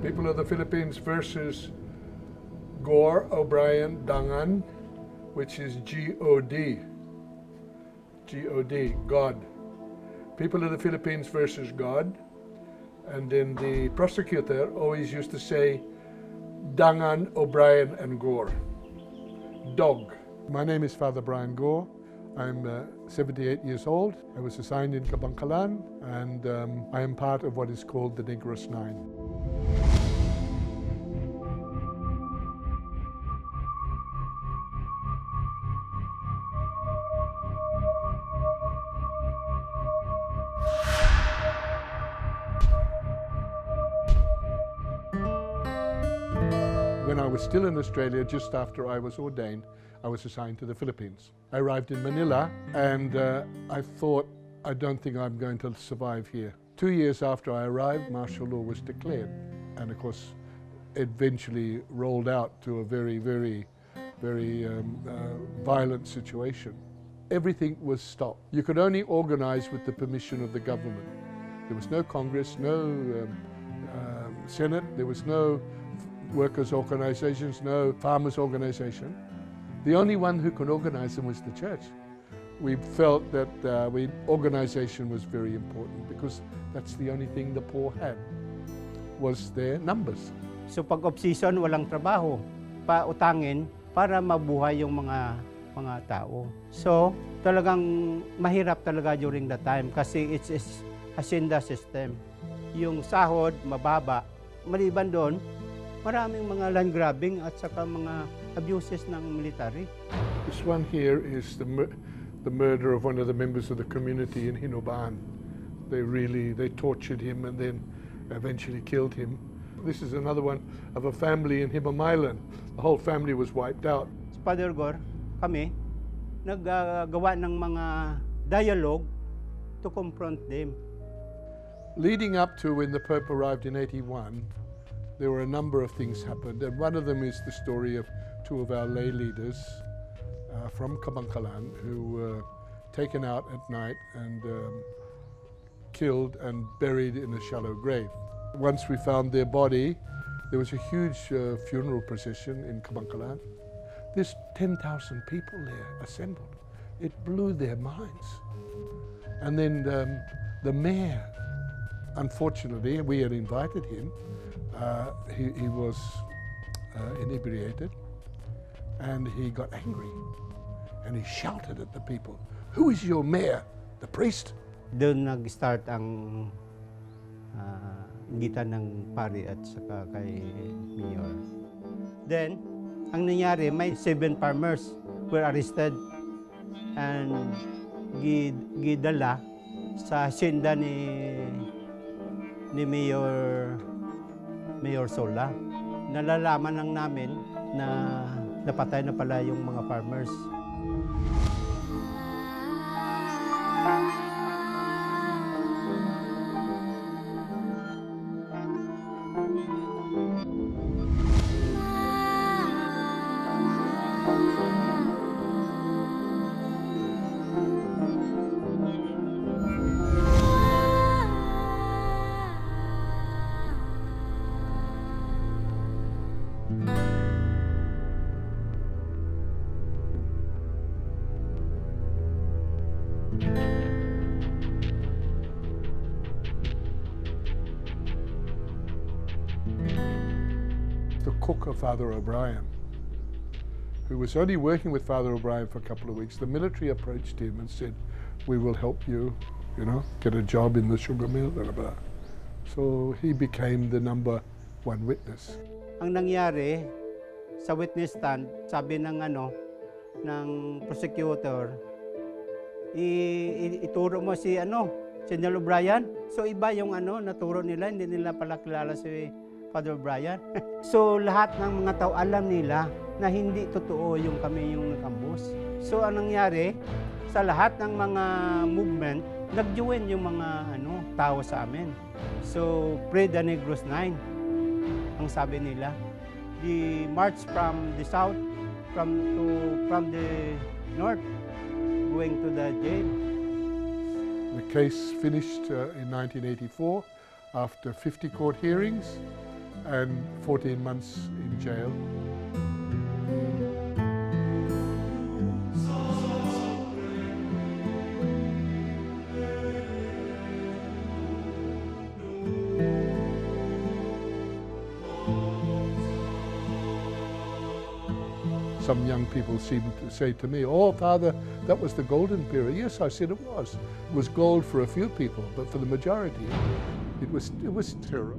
People of the Philippines versus Gore, O'Brien, Dangan, which is G-O-D. G-O-D, God. People of the Philippines versus God. And then the prosecutor always used to say, Dangan, O'Brien, and Gore. Dog. My name is Father Brian Gore. I'm 78 years old. I was assigned in Kabangkalan, and I am part of what is called the Negros 9. When I was still in Australia, just after I was ordained, I was assigned to the Philippines. I arrived in Manila, and I thought, I don't think I'm going to survive here. 2 years after I arrived, martial law was declared, and of course, eventually rolled out to a very violent situation. Everything was stopped. You could only organize with the permission of the government. There was no Congress, no Senate, there was no workers' organizations, no farmers' organization. The only one who could organize them was the church. We felt that organization was very important because that's the only thing the poor had, was their numbers. So pag off-season, walang trabaho, pautangin para mabuhay yung mga tao. So talagang mahirap talaga during that time kasi it's hacienda system. Yung sahod, mababa. Maliban doon, maraming mga land grabbing at saka mga abuses ng military. This one here is the murder of one of the members of the community in Hinoban. They tortured him and then eventually killed him. This is another one of a family in Himam Island. The whole family was wiped out. Sa Father Gore, kami, naggagawa ng mga dialogue to confront them. Leading up to when the Pope arrived in 81, there were a number of things happened, and one of them is the story of two of our lay leaders from Kabangkalan who were taken out at night and killed and buried in a shallow grave. Once we found their body, there was a huge funeral procession in Kabangkalan. There's 10,000 people there assembled. It blew their minds. And then the mayor, unfortunately, we had invited him. He was inebriated, and he got angry, and he shouted at the people, "Who is your mayor? The priest?" Doon nag-start ang gitan ng pari at saka kay mayor. Then, ang nangyari, may 7 farmers were arrested and gidala sa hacienda ni Mayor Sola. Nalalaman lang namin na napatay na pala yung mga farmers. The cook of Father O'Brien, who was only working with Father O'Brien for a couple of weeks, the military approached him and said, "We will help you, get a job in the sugar mill." Blah, blah. So he became the #1 witness. Ang nangyari sa witness stand, sabi ng prosecutor, ituro mo si General O'Brien. So iba yung naturo nila, hindi nila pala kilala si Father O'Brien. So lahat ng mga tao alam nila na hindi totoo yung kami yung nag-ambus. So anong nangyari, sa lahat ng mga movement, nag-join yung mga tao sa amin. So pray the Negros 9, ang sabi nila. The march from the south, from the north, going to the jail. The case finished in 1984 after 50 court hearings, and 14 months in jail. Some young people seem to say to me, "Oh, Father, that was the golden period." Yes, I said it was. It was gold for a few people, but for the majority, it was terror.